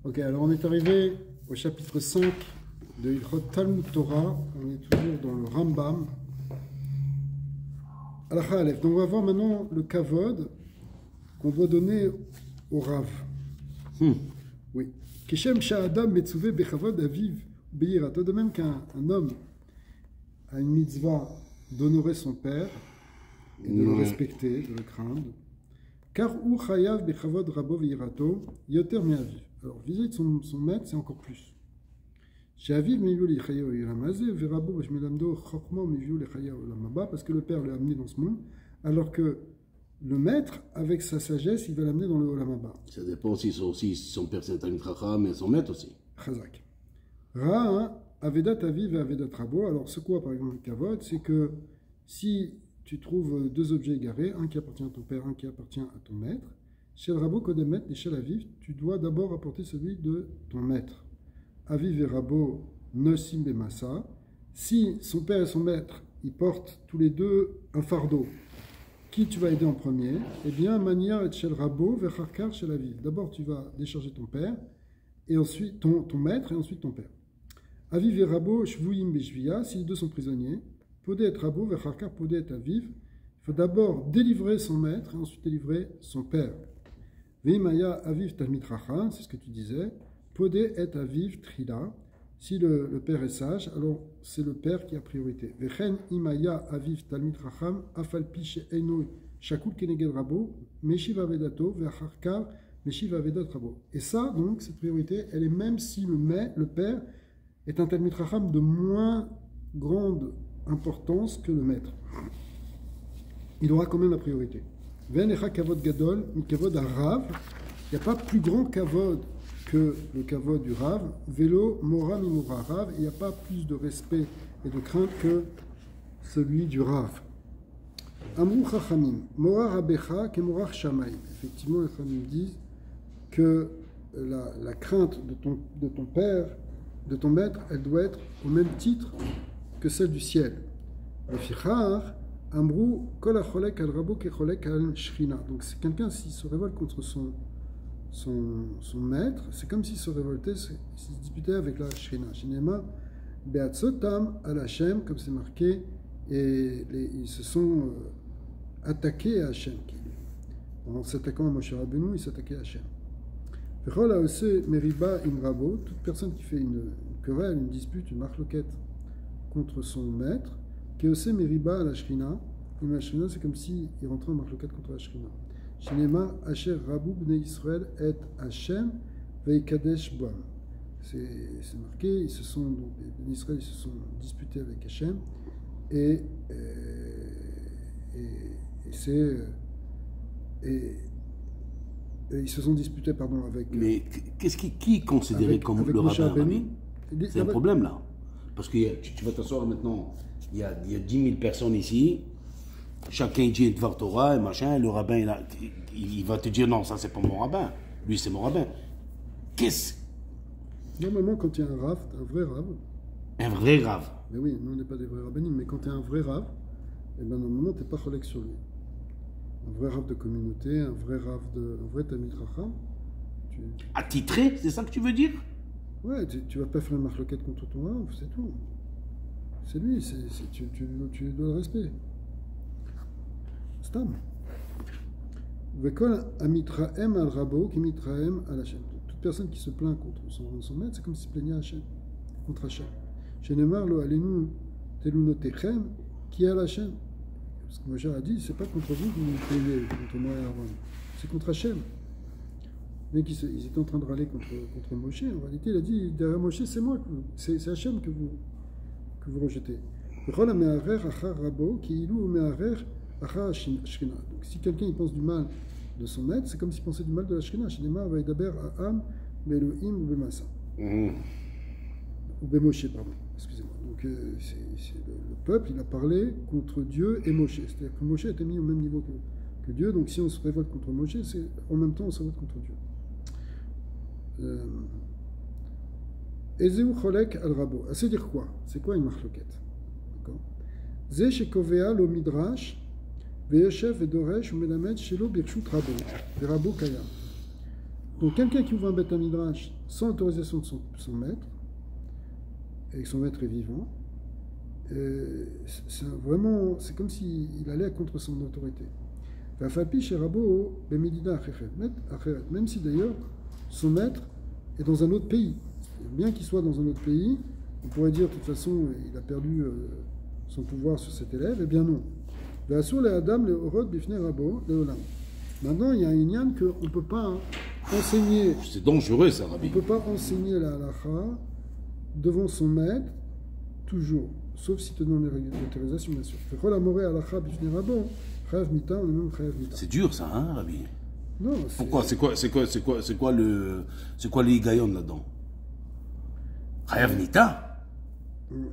Ok, alors on est arrivé au chapitre 5 de Ilchot Talmud Torah. On est toujours dans le Rambam. Halakha Aleph. Donc on va voir maintenant le kavod qu'on doit donner au Rav. Oui. Keshem Sha'adam Metzuve Bechavod Aviv Beirato. De même qu'un homme a une mitzvah d'honorer son père et de le respecter, de le craindre. Car ou chayav bechavod rabo veirato yoter me'aviv. Alors vis-à-vis de son maître, c'est encore plus. Chez aviv meviou le chayav iramazé verabo vashmelamdo chokmo meviou le chayav olamaba, parce que le père l'a amené dans ce monde, alors que le maître, avec sa sagesse, il va l'amener dans le olamaba. Ça dépend si son père c'est un chacham mais son maître aussi. Chazak. Ra avedat aviv et avedat rabo. Alors ce quoi par exemple le kavod, c'est que si tu trouves deux objets égarés, un qui appartient à ton père, un qui appartient à ton maître. Chez le rabot kodemet et chez l'aviv, tu dois d'abord apporter celui de ton maître. Aviv et rabot nosim bemassa. Si son père et son maître, ils portent tous les deux un fardeau, qui tu vas aider en premier? Eh bien, mania et chez le rabot, vecharkar chez l'aviv. D'abord, tu vas décharger ton père, et ensuite ton maître, et ensuite ton père. Aviv et rabot shvuyim beshvia, si les deux sont prisonniers. Podé et rabo, vecharkar podé et aviv. Il faut d'abord délivrer son maître et ensuite délivrer son père. Veimaya aviv talmid chacham, c'est ce que tu disais. Podé et aviv trila. Si le père est sage, alors c'est le père qui a priorité. Vechen imaya aviv talmid chacham afalpi she'enoi shakul keneged rabo meshiv avedato vecharkar meshiv avedat rabo. Et ça, donc, cette priorité, elle est même si le père est un talmid chacham de moins grande importance que le maître. Il aura quand même la priorité. Venecha kavod gadol, mi kavod arav. Il n'y a pas plus grand kavod que le kavod du rav. Velo mora mi mora rav. Il n'y a pas plus de respect et de crainte que celui du rav. Amrou chachamim, mora rabecha ke mora shamaim. Effectivement, les chachamim disent que la crainte de ton père, de ton maître, elle doit être au même titre que celle du ciel. Le fichar, amrou, kol acholek al rabo kecholek al shrina. Donc c'est quelqu'un s'il se révolte contre son maître, c'est comme s'il se révoltait, s'il se disputait avec la shrina. Shinema beatzotam al Hashem, comme c'est marqué, et ils se sont attaqués à Hashem. En s'attaquant à Moshe Rabbeinu, ils s'attaquaient à Hashem. Vechol haose meriba im rabo, toute personne qui fait une querelle, une dispute, une marloquette contre son maître, qui est aussi meriba à la shrina. Et la shrina, c'est comme s'il rentrait en marloquette contre la shrina. Shinema asher rabu bnei Israël et Hashem veikadesh boam. C'est marqué, les Israël ils se sont disputés avec Hashem et ils se sont disputés avec. Mais qui est considéré comme le rabbin? C'est un problème là. Parce que tu vas t'asseoir maintenant, il y a 10 000 personnes ici, chacun dit une Dvar Torah et machin, le rabbin il va te dire non, ça c'est pas mon rabbin, lui c'est mon rabbin. Normalement, quand il y a un rav, un vrai rav. Un vrai rav. Mais oui, nous on n'est pas des vrais rabbinim, mais quand tu es un vrai rav, eh ben normalement tu n'es pas cholek sur lui. Un vrai rav de communauté, un vrai talmid chacham. Attitré, c'est ça que tu veux dire? Ouais, tu vas pas faire une marloquette contre ton rav, c'est tout. C'est lui, tu lui dois le respect. Stam. Vekol amitraem al rabo qui mitraem al Hashem. Toute personne qui se plaint contre son maître, c'est comme s'il se plaignait à Hashem, contre Hashem. Shenemar lo alenu telunotechem qui al Hashem. Parce que Moshe a dit, c'est pas contre vous que vous vous plaignez, contre moi et Aaron. C'est contre Hashem. Mais ils étaient en train de râler contre Moshe. En réalité, il a dit, derrière Moshe, c'est moi, c'est Hashem que vous rejetez. Donc si quelqu'un il pense du mal de son maître, c'est comme s'il pensait du mal de la Shrina. Shinema vaidaber ha'am be'elohim ou be'masa. Ou be'moshe, pardon. Excusez-moi. Donc le peuple, il a parlé contre Dieu et Moshe. C'est-à-dire que Moshe était mis au même niveau que Dieu. Donc si on se révolte contre Moshe, c'est en même temps on se révolte contre Dieu. Ezeu cholek al rabo. Ça veut dire quoi? C'est quoi une marloquette? D'accord? Ze shekovea lo midrash ve'yoshev ve'doresh u'melamed shelo birshut rabo. Rabo kayam. pour quelqu'un qui ouvre un Beth Midrash sans autorisation de son maître, et que son maître est vivant, c'est comme s'il allait contre son autorité. Même si d'ailleurs son maître est dans un autre pays. Bien qu'il soit dans un autre pays, on pourrait dire de toute façon il a perdu son pouvoir sur cet élève, eh bien non. Maintenant, il y a un inyan qu'on ne peut pas enseigner. C'est dangereux ça, Rabbi. On ne peut pas enseigner la halakha devant son maître, toujours. Sauf si tu donnes l'autorisation, bien sûr. C'est dur ça, hein, Rabbi? Non. Pourquoi? C'est quoi le higayon là-dedans? Chayav Nita? Oui.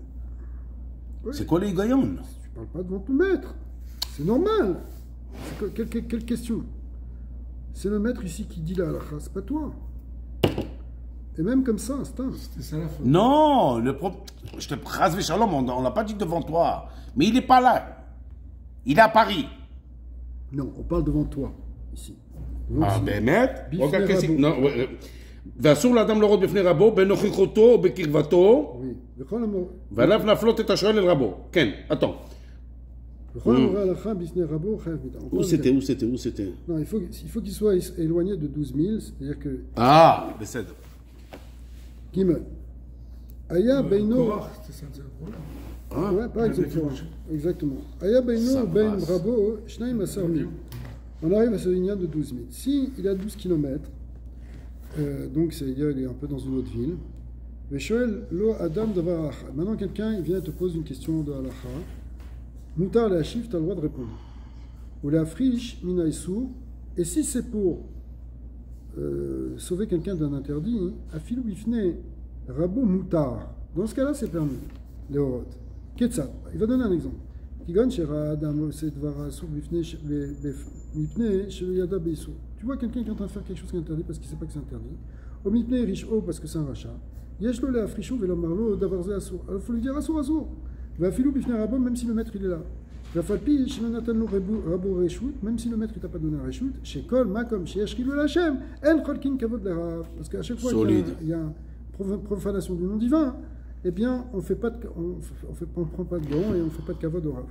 C'est quoi le higayon? Tu parles pas devant ton maître. C'est normal. Quelle question? C'est le maître ici qui dit la halakha, c'est pas toi. Et même comme ça, c'était ça la faute. Non, je te prase shalom, on l'a pas dit devant toi. Mais il n'est pas là. Il est à Paris. Non, on parle devant toi, ici. באמת? לא, ואסור לאדם לראות בפני רבו בנוכחותו או בקרבתו ועליו להפלות את השואל אל רבו. כן, attends. Où c'était? Non, il faut qu'il soit éloigné de 12 000, c'est-à-dire que... Ah, בסדר. Gimel. Aya Beino... Ouais, pas exactement. Aya Beino Ben Rabo, Shnaim Asarmi. On arrive à ce lignard de 12 000. Si il a 12 km, donc c'est-à-dire il est un peu dans une autre ville, maintenant quelqu'un il vient te pose une question de halakha, Moutar la chif, tu as le droit de répondre. Ou la friche, minaïsou, et si c'est pour sauver quelqu'un d'un interdit, afilou bifne rabo moutar. Dans ce cas-là, c'est permis. Les horot. Ketzat. Il va donner un exemple. Tu vois quelqu'un qui est en train de faire quelque chose qui est interdit parce qu'il ne sait pas que c'est interdit. Au mipne risho parce que c'est un rachat. Yeshlo le afrisho velo marlo d'avarze assour. Alors il faut lui dire assour assour. Va filou bifne rabo même si le maître il est là. Va falpi shenanatan rabo reshut même si le maître il t'a pas donné un reshut. Chez kol makom chez yeshkilu lachem en kolkin kavod lerav parce qu'à chaque fois qu'il y a profanation du nom divin. Eh bien, on ne prend pas de gants et on ne fait pas de kavod au rav.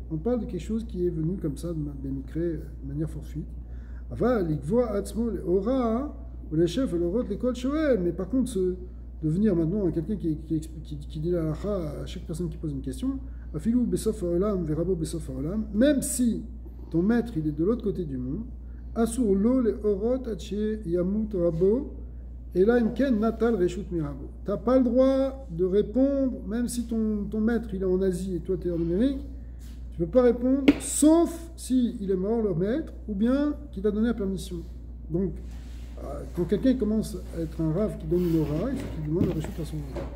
On parle de quelque chose qui est venu comme ça, de manière fortuite. Mais par contre, de venir maintenant à quelqu'un qui dit la halakha à chaque personne qui pose une question, même si ton maître il est de l'autre côté du monde, Asur lo le orot ache yamut rabo et là imken natal reshut mirabo. T'as pas le droit de répondre, même si ton maître il est en Asie et toi tu es en Amérique, tu peux pas répondre, sauf si il est mort le maître ou bien qu'il t'a donné la permission. Donc quand quelqu'un commence à être un rave qui donne une aura, il faut qu'il demande le reshut à son maître.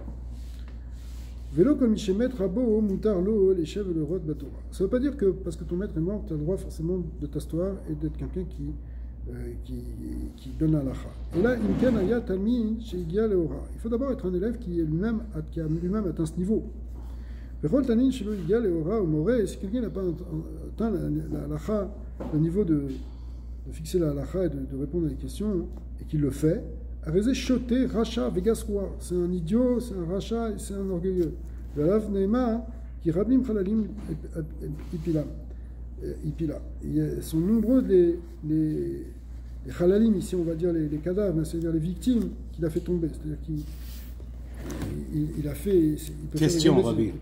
Vélo comme Mishémet, Rabo, Moutar, Lo, les chèvres, le roi de Batora. Ça ne veut pas dire que parce que ton maître est mort, tu as le droit forcément de t'asseoir et d'être quelqu'un qui donne la halakha. Et là, Imken Aya Talmin, chez Igia Leora. Il faut d'abord être un élève qui a lui-même atteint ce niveau. Vechol Tanin, chez Igia Leora, au Moré, si quelqu'un n'a pas atteint la halakha, le niveau de fixer la halakha et de répondre à des questions, et qu'il le fait, Arezé choté, rachat, vegasroir. C'est un idiot, c'est un rachat, c'est un orgueilleux. Velav Neema, qui rabim chalalim ipila. Sont nombreux les chalalim, ici on va dire les cadavres, c'est-à-dire les victimes qu'il a fait tomber. C'est-à-dire qu'il a fait. Il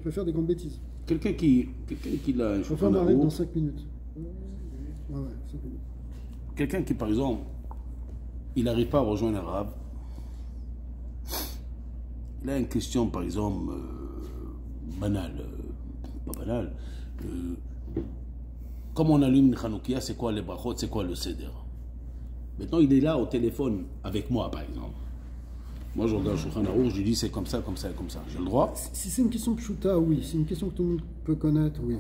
peut faire des grandes bêtises. Quelqu'un qui l'a un chauffeur m'arrête dans 5 minutes. Ouais, 5 minutes. Quelqu'un qui, par exemple, il n'arrive pas à rejoindre l'arabe. Il a une question, par exemple, banale. Pas banale. Comme on allume une Hanoukia, c'est quoi les brachot, c'est quoi le seder? Maintenant, il est là au téléphone avec moi, par exemple. Moi, je regarde Shulchan Aruch, je lui dis c'est comme ça, comme ça et comme ça. J'ai le droit? Si c'est une question pshuta, oui. Si c'est une question que tout le monde peut connaître, oui.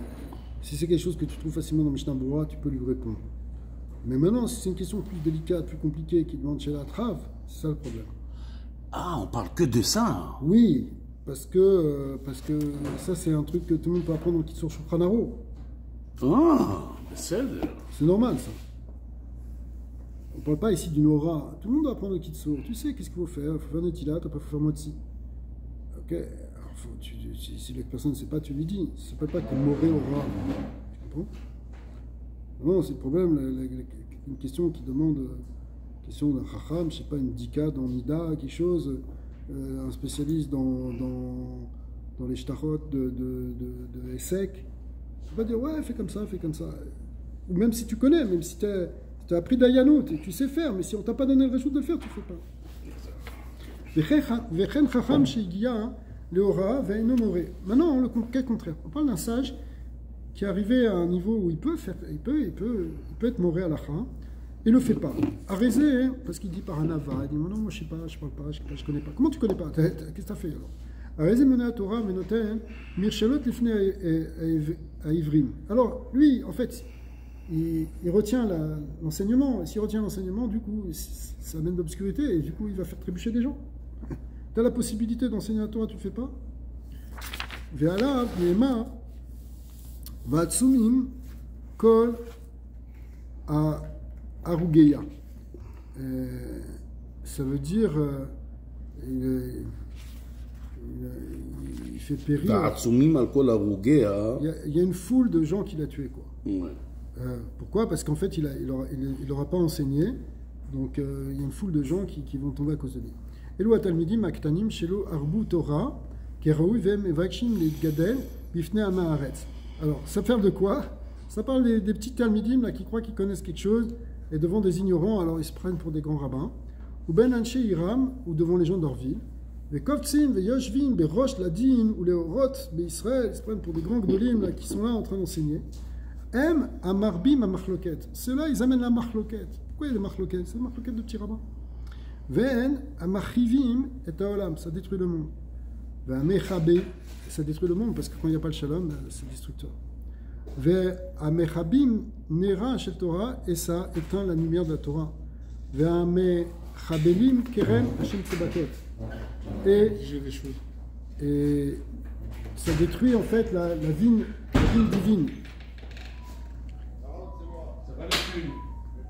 Si c'est quelque chose que tu trouves facilement dans Mishnah Berurah, tu peux lui répondre. Mais maintenant, si c'est une question plus délicate, plus compliquée, qui demande chez la trave, c'est ça le problème. Ah, on parle que de ça? Oui, parce que ça, c'est un truc que tout le monde peut apprendre en Kitzur Shulchan Aruch. Ah, c'est normal ça. On ne parle pas ici d'une aura. Tout le monde doit apprendre le kitsour. Tu sais qu'est-ce qu'il faut faire. Il faut faire netilat, après il faut faire motzi. Ok. Alors, si la personne ne sait pas, tu lui dis. Ça ne s'appelle pas que moré aura. Tu comprends? Non, c'est le problème. Une question qui demande, question d'un chacham, je ne sais pas, une dika dans Nida, quelque chose, un spécialiste dans les shtachot de Essek. Tu ne peux pas dire, ouais, fais comme ça, fais comme ça. Ou même si tu connais, même si tu as appris Dayanout et tu sais faire, mais si on ne t'a pas donné le réchou de le faire, tu ne fais pas. Maintenant, le cas contraire. On parle d'un sage qui est arrivé à un niveau où il peut être moré à la fin, il ne le fait pas. Arrêté, parce qu'il dit par un ava, il dit non, moi je ne sais pas, je ne parle pas, je ne connais pas. Comment tu ne connais pas? Qu'est-ce que tu as fait alors? Arrêté mené à Torah, menoten, mirchelot lifne à Ivrim. Alors, lui, en fait, il retient l'enseignement, et s'il retient l'enseignement, du coup, ça amène de l'obscurité, et du coup, il va faire trébucher des gens. Tu as la possibilité d'enseigner la Torah, tu ne le fais pas? Ve'ala, Yema, Vatsumim, Kol, Arugeya. Ça veut dire, il fait périr. Il y a une foule de gens qu'il a tués, quoi. Ouais. Pourquoi? Parce qu'en fait, il n'aura pas enseigné, donc il y a une foule de gens qui vont tomber à cause de lui. Elo atalmidim aktanim shelo arbu Torah keraou vem evakshim le gadel bifne amaaretz. Alors, ça parle de quoi? Ça parle des petits talmidim là qui croient qu'ils connaissent quelque chose et devant des ignorants, alors ils se prennent pour des grands rabbins. Ou ben anshe iram, ou devant les gens de leur ville. Les kovtsim, les yoshvim, les rosh ladin, ou les orot, les Israël, ils se prennent pour des grands gdolim là qui sont là en train d'enseigner. M amarbim amachloket. Ceux-là, ils amènent la machloket. Pourquoi il y a des machloket? C'est des machloket de petits rabbins. Ven amachivim et haolam, ça détruit le monde. Ven amechabe, ça détruit le monde parce que quand il n'y a pas le shalom, c'est destructeur. Ven amechabim nera shel Torah, et ça éteint la lumière de la Torah. Ven amechabelim keren Hashem tzebatot. Et ça détruit en fait la vigne divine.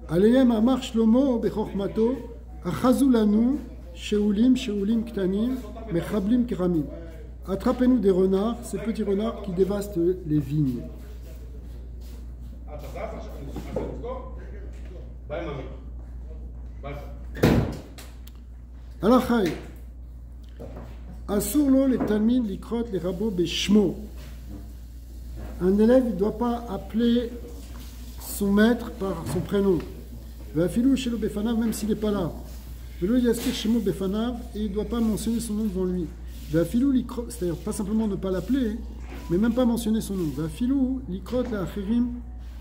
Aleyem amar Shlomo bechormato achazulanu sheulim ktanim mechablim keramim. Attrapez-nous des renards, ces petits renards qui dévastent les vignes. Alachai Asurlo les talmid likrot les rabbos beshmo. Un élève ne doit pas appeler son maître par son prénom. Vafilou shelo befanav, même s'il n'est pas là. Velo yaskir shemo befanav, et il ne doit pas mentionner son nom devant lui. Vafilou likrot, c'est-à-dire pas simplement ne pas l'appeler, mais même pas mentionner son nom. Vafilou likrot la achirim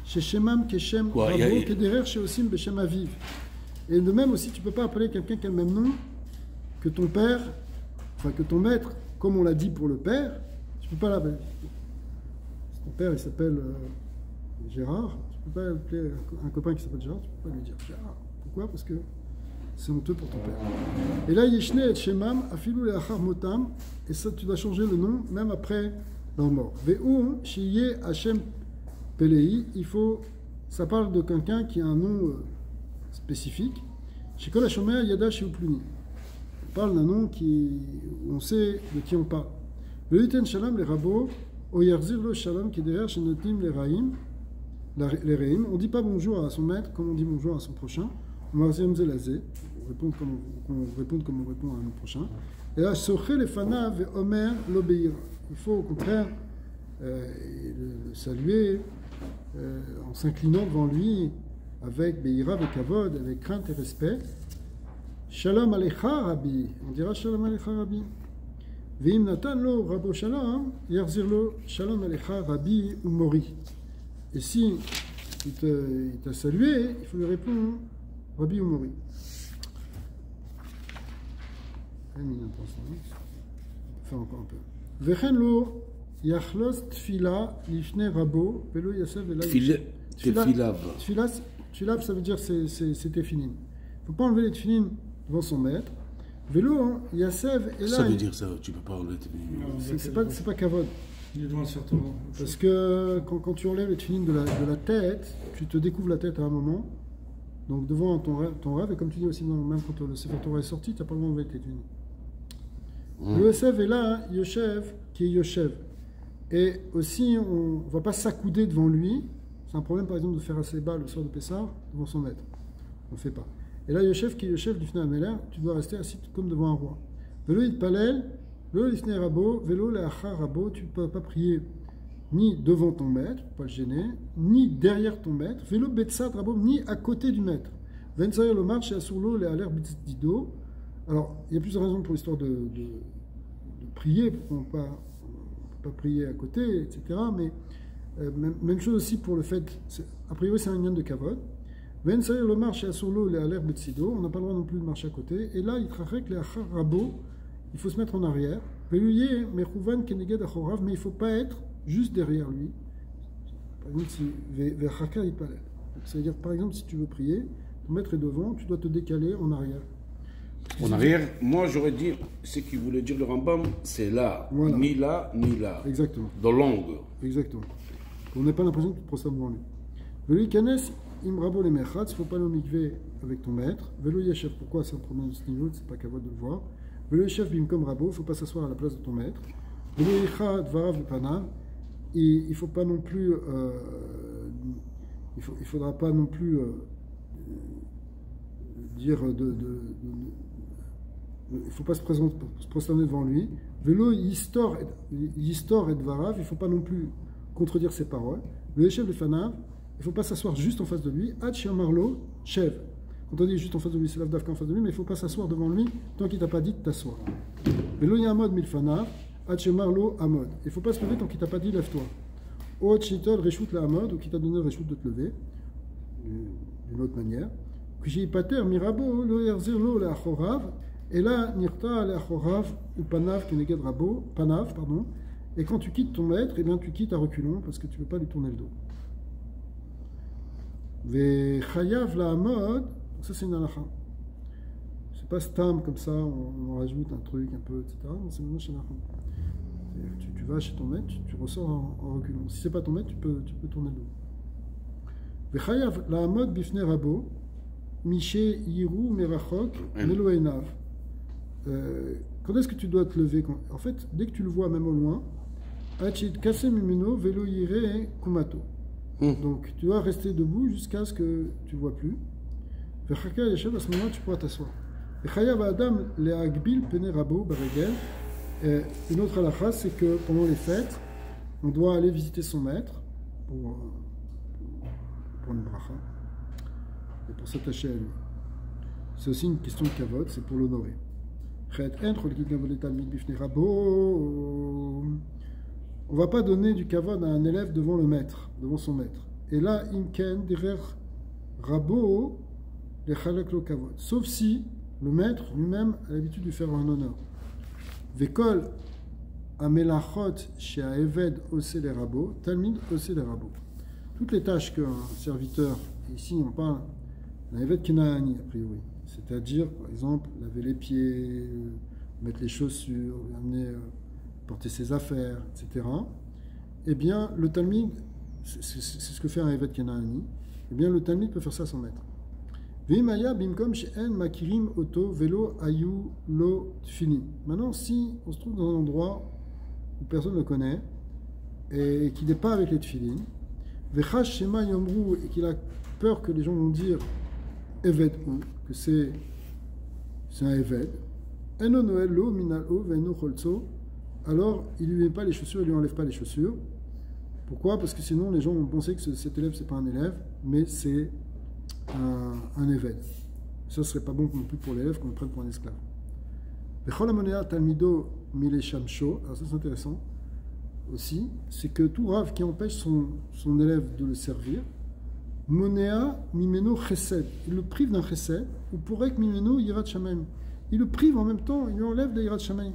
sheshemam keshem rabo kederer sheosim beshem aviv. Et de même aussi, tu ne peux pas appeler quelqu'un qui a le même nom que ton père, enfin que ton maître, comme on l'a dit pour le père, tu ne peux pas l'appeler. Si ton père il s'appelle Gérard, tu ne peux pas appeler un copain qui s'appelle Gérard, tu ne peux pas lui dire Gérard. Pourquoi? Parce que c'est honteux pour ton père. Et là, Yeshne et Shemam, Afilou le Achar Motam, et ça, tu dois changer le nom même après leur mort. Ve'u Shiye Hashem Pelei, ça parle de quelqu'un qui a un nom spécifique. Shekol Hashomer Yada Sheupluni. On parle d'un nom où on sait de qui on parle. Ve'uten Shalom les rabbos, Oyerzir lo Shalom qui derrière Shenotim les Raïm. Les Reim, on ne dit pas bonjour à son maître comme on dit bonjour à son prochain. On va répondre comme on répond à notre prochain. Et là, Soché les Fanav et Omer l'obéir. Il faut au contraire le saluer en s'inclinant devant lui avec Beira, avec Kavod, avec crainte et respect. Shalom Alecha Rabbi. On dira Shalom Alecha Rabbi. Vim Natan lo Rabo Shalom, Yerzir lo Shalom Alecha Rabbi ou Mori. Et si il t'a salué, il faut lui répondre Rabbi ou Mori. On va faire encore un peu. Vechen lo yachlos tfila lifne rabo velo yasev ela. Tfilav, ça veut dire c'est tefilin. Il ne faut pas enlever les tefilin devant son maître. Velo yasev ela. Ça veut dire ça, tu ne peux pas enlever les tefilin. C'est pas kavod. Il est devant le Sefer Torah. Parce que quand tu enlèves les tefilines de la tête, tu te découvres la tête à un moment. Donc devant ton rêve, et comme tu dis aussi, même quand le Sefer Torah est sorti, tu n'as pas le droit d'enlever tes tefilines. Le Yosef est là, Yoshev, qui est Yoshev. Et aussi, on ne va pas s'accouder devant lui. C'est un problème, par exemple, de faire assez bas le soir de Pessah devant son maître. On ne fait pas. Et là, Yoshev, qui est Yoshev du Fnei Ameler, tu dois rester assis comme devant un roi. Velo Itpalel, Velo Lifnei Rabo, Velo Leachar Rabo, tu ne peux pas prier ni devant ton maître, pas le gêner, ni derrière ton maître, Velo Betsat Rabo, ni à côté du maître. Vensayer le marche et Asurlo, le Aler Bitzido. Alors, il y a plusieurs raisons pour l'histoire de prier, pour ne pas prier à côté, etc. Mais même chose aussi pour le fait, a priori c'est un lien de kavod. Vensayer le marche et Asurlo, le Aler Bitzido, on n'a pas le droit non plus de marcher à côté. Et là, il trachek le Achar Rabo, il faut se mettre en arrière. Veluye Mechouvan Keneged Achorav, mais il ne faut pas être juste derrière lui. Par exemple, si Vechaka Ipalel. C'est-à-dire, par exemple, si tu veux prier, ton maître est devant, tu dois te décaler en arrière. En arrière, moi j'aurais dit, ce qu'il voulait dire le Rambam, c'est là, voilà. Ni là, ni là. Exactement. Dans l'angle. Exactement. On n'a pas l'impression que tu te prosternes devant lui. Veluye Kanes Imrabo les Mechatz, il ne faut pas le mikvé avec ton maître. Velo Yeshev, pourquoi c'est un problème de ce niveau, c'est pas qu'à de le voir. Velo Yeshev Bimkom Rabo, il ne faut pas s'asseoir à la place de ton maître. Velo Yecha Dvarav Panav, il ne faut pas non plus, il faudra pas non plus dire il ne faut pas se prosterner devant lui. Velo Yistor et Dvarav, il ne faut pas non plus contredire ses paroles. Le Yeshev Lefanav, il ne faut pas s'asseoir juste en face de lui. Ad Marlo, Shev. Quand on dit juste en face de lui, c'est l'avdavka en face de lui, mais il ne faut pas s'asseoir devant lui tant qu'il ne t'a pas dit de t'asseoir. Velo Yamod Milfanav, Ad Marlo Amod. Il ne faut pas se lever tant qu'il ne t'a pas dit lève-toi. Od Shitol Reshut la Amod, ou qui t'a donné le Reshut de te lever, d'une autre manière. Kushi Pater Mirabo, Lo Yerzir Lo Le Achorav, et là, Nirta Le Achorav, ou Panav, Keneged Rabo, Panav, pardon. Et quand tu quittes ton maître, eh bien tu quittes à reculons parce que tu ne peux pas lui tourner le dos. Vechayav la Amod, ça c'est une halakha. C'est pas stam comme ça, on rajoute un truc un peu, etc. Non, c'est maintenant chez halakha. Tu vas chez ton maître, tu ressors en reculant. Si c'est pas ton maître, tu peux tourner le dos. Vechayav la Amod bifne rabo, miché yiru merachok melo enav. Quand est-ce que tu dois te lever? En fait, dès que tu le vois, même au loin, achid kasem mimeno velo yire kumato. Donc, tu dois rester debout jusqu'à ce que tu ne vois plus. À ce moment-là, tu pourras t'asseoir. Une autre halakha, c'est que pendant les fêtes, on doit aller visiter son maître pour une bracha et pour s'attacher à lui. C'est aussi une question de kavod, c'est pour l'honorer. On ne va pas donner du kavod à un élève devant le maître, devant son maître. Et là, imken derrière rabo le chalak lo kavod. Sauf si le maître lui-même a l'habitude de faire un honneur. Vekol amelachot chez Eved osé les rabots, talmid osé les rabots. Toutes les tâches qu'un serviteur, ici on parle d'un Eved Kenaani a priori, c'est-à-dire par exemple laver les pieds, mettre les chaussures, amener, porter ses affaires, etc. Eh bien le talmid, c'est ce que fait un Eved Kenaani, eh bien le talmid peut faire ça à son maître. Veimaya bimkom she'en makirim oto velo ayu lo tfini. Maintenant, si on se trouve dans un endroit où personne ne le connaît et qu'il n'est pas avec les tfilin, vechash shema yomru, et qu'il a peur que les gens vont dire eved ou que c'est un eved, eno noel lo minal o veno cholzo, alors il lui met pas les chaussures, il lui enlève pas les chaussures. Pourquoi? Parce que sinon les gens vont penser que cet élève c'est pas un élève, mais c'est un évêque. Ça ne serait pas bon non plus pour l'élève qu'on le prenne pour un esclave. Talmido Mileshamsho, alors ça c'est intéressant aussi, c'est que tout rave qui empêche son élève de le servir, Monea Mimeno Chesed, il le prive d'un Chesed, ou pourrait que Mimeno Yirat Shamayim. Il le prive en même temps, il lui enlève de Yirat Shamayim.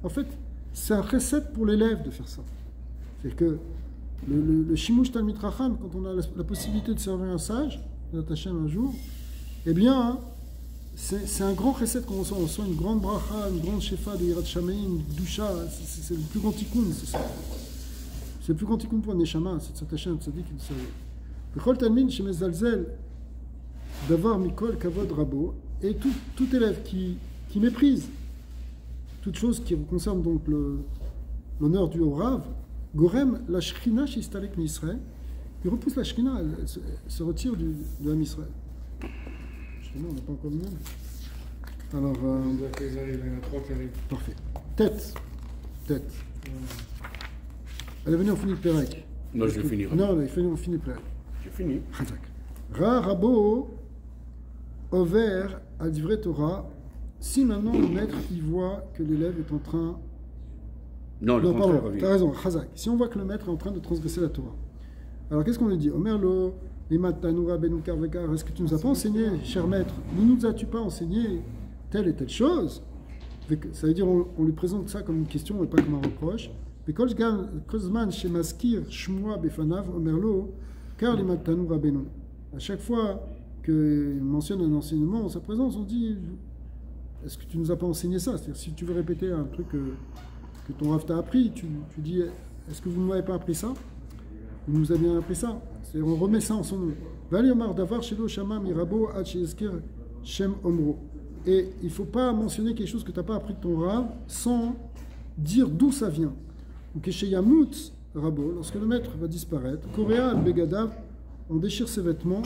En fait, c'est un Chesed pour l'élève de faire ça. C'est que le Shimush Talmid Racham, quand on a la possibilité de servir un sage, d'attacher un jour, eh bien, c'est un grand recette qu'on reçoit. On reçoit une grande bracha, une grande shefa de Yirat Shamayim, une doucha, c'est le plus grand tikkun, c'est ça. c'est le plus grand tikkun pour un neshama, c'est de s'attacher à un tzaddik et de servir. Bechol talmid shemezalzel davar mikol kavod rabo, et tout élève qui méprise toute chose qui concerne donc l'honneur dû au Rav, Gorem la Shrina Shistalek Misraël, il repousse la Shrina, elle se retire de l'âme Israël. Shrina, on n'a pas encore le nom. Alors. Il y en a 3 qui arrivent. Parfait. Tête. Elle est venue, on finit le Pérec. Non, je vais finir. Non, on finit le Pérec. J'ai fini. Ra Rabo Over al Divrei Torah. Si maintenant le maître il voit que l'élève est en train. Non, le contraire. Pardon, t'as raison, Chazak. Si on voit que le maître est en train de transgresser la Torah, alors qu'est-ce qu'on lui dit? Omerlo, est-ce que tu nous as pas enseigné, cher maître, ne nous as-tu pas enseigné telle et telle chose? Ça veut dire, on lui présente ça comme une question et pas comme un reproche. À chaque fois qu'il mentionne un enseignement en sa présence, on dit est-ce que tu nous as pas enseigné ça? C'est-à-dire, si tu veux répéter un truc que ton Rav t'a appris, tu dis est-ce que vous ne m'avez pas appris ça? Vous nous avez bien appris ça? On remet ça en son nom. Et il ne faut pas mentionner quelque chose que tu n'as pas appris de ton Rav sans dire d'où ça vient. Lorsque le maître va disparaître, Korea al-Begadav, on déchire ses vêtements,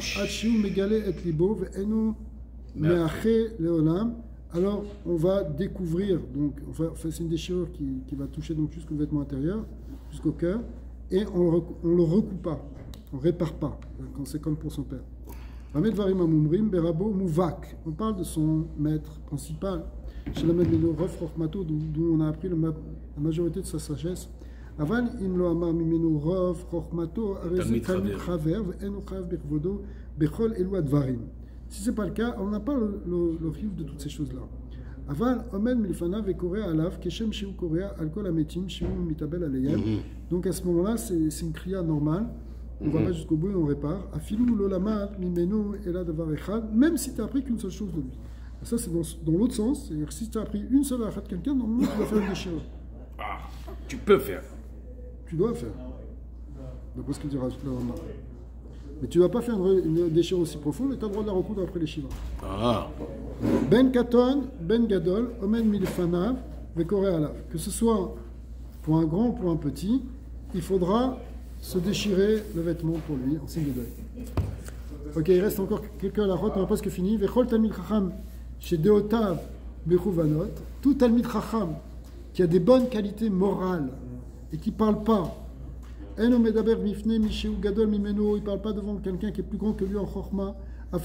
alors on va découvrir, donc c'est une déchirure qui va toucher donc jusqu'au vêtement intérieur, jusqu'au cœur, et on le recoupe pas, on répare pas, quand c'est comme pour son père. On parle de son maître principal, chez la d'où on a appris la majorité de sa sagesse. Aval im lo amar mimenu rov chokhmato talmid chaver ve'en chayav bechvodo bechol elu advarim. Si c'est pas le cas, on n'a pas le rive de toutes ces choses-là. Aval omen milfanav ve'koreh alav keshem sheu koreh al kol hametim sheu mitabel aleyem. Donc à ce moment-là, c'est une kriya normale. On va pas jusqu'au bout et on répare. Afilou lo lamad mimenu ela davar echad, même si tu as appris qu'une seule chose de lui. Ça c'est dans l'autre sens, c'est-à-dire si tu as appris une seule achat de quelqu'un, normalement tu dois faire une déchirure. Ah, tu peux faire. Tu dois faire. D'après ce que dira la Rama. Mais tu ne dois pas faire une déchirure aussi profonde et tu as le droit de la recoudre après les Shiva. Ah. Ben Katon, Ben Gadol, Omen Milfanav, Vekore Alav. Que ce soit pour un grand ou pour un petit, il faudra se déchirer le vêtement pour lui en signe de deuil. Ok, il reste encore quelqu'un à la route, on n'a presque fini. Vechol Talmid Chacham, chez Deotav, Bechuvanot. Tout Talmid Chacham qui a des bonnes qualités morales et qui ne parle pas. Il ne parle pas devant quelqu'un qui est plus grand que lui en chorma. Il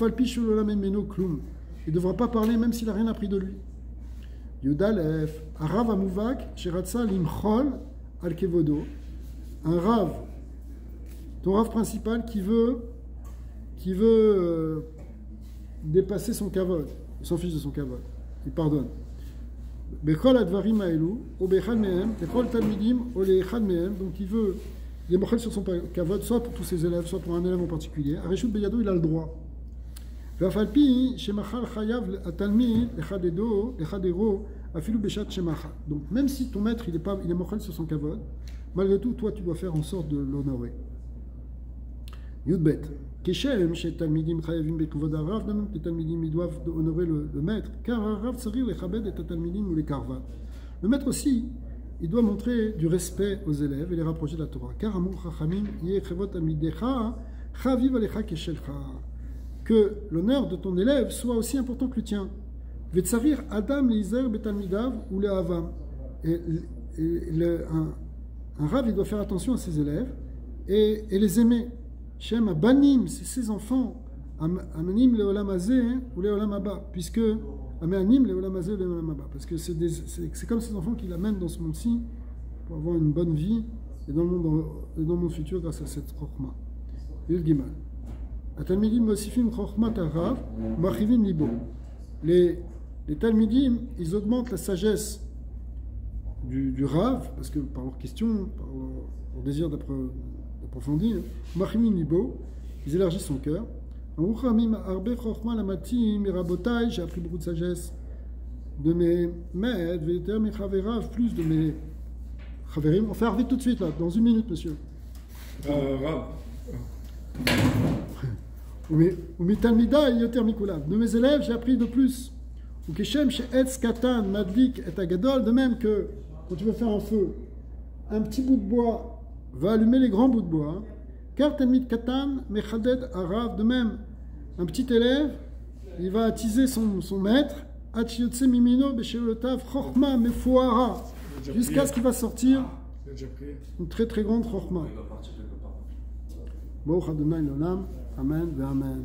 ne devra pas parler même s'il n'a rien appris de lui. Yudalef, Arav Amuvak, Sheratsa Limchol al Kevodo. Un Rav, ton Rav principal qui veut dépasser son kavod. Il s'en fiche de son kavod. Il pardonne. Bechol advarim haelu, ou bechal mehem, bechol talmidim, ou lechal mehem. Donc il est mochel sur son kavod, soit pour tous ses élèves, soit pour un élève en particulier. Areshut beyado, il a le droit. Vafalpi, shemachal chayav atalmid, lechadedo, lechadero, afilu bechat shemachal. Donc même si ton maître il est mochel sur son kavod, malgré tout, toi tu dois faire en sorte de l'honorer. Yudbet. Keshem, chez Talmidim Chayavim Bekuvod Arav, de même que les Talmidim ils doivent honorer le maître, car Arav Tsarir les Chabed et Talmidim ou les Karvat. Le maître aussi, il doit montrer du respect aux élèves et les rapprocher de la Torah. Car Amur Chachamim, Yeh Chevot Amidecha, Chaviv Alecha Keshelcha. Que l'honneur de ton élève soit aussi important que le tien. Vetsavir Adam Lizer Betalmidav ou le Havam. Et un Rav, il doit faire attention à ses élèves et les aimer. Shem Abanim, c'est ses enfants. Amanim le Olam Hazeh ou le Olam Haba, puisque Amanim le Olam Hazeh ou le Olam Haba, parce que c'est comme ses enfants qui l'amènent dans ce monde-ci pour avoir une bonne vie et dans le monde futur grâce à cette chokma. Yud Gimal. Atalmidim mosifim chokma tarav machivim libo. Les Talmidim, ils augmentent la sagesse du Rav, parce que par leurs questions, par leur désir d'approfondir, Machimin Libo, ils élargissent son cœur. J'ai appris beaucoup de sagesse de mes maîtres, plus de mes Chaverim, on fait Arvit tout de suite, là, dans 1 minute, monsieur. Rav. De mes élèves, j'ai appris de plus. Ou Keshem chez Etz Katan, Madlik et Agadol, de même que quand tu veux faire un feu, un petit bout de bois va allumer les grands bouts de bois. Car Talmid Katan, Mechaded Arav, de même, un petit élève, il va attiser son maître, Achiyotse Mimino, Beshelotav, Chochma, Mefuara, jusqu'à ce qu'il va sortir une très très grande Chochma. Baruch Adonai l'olam, Amen, ve Amen.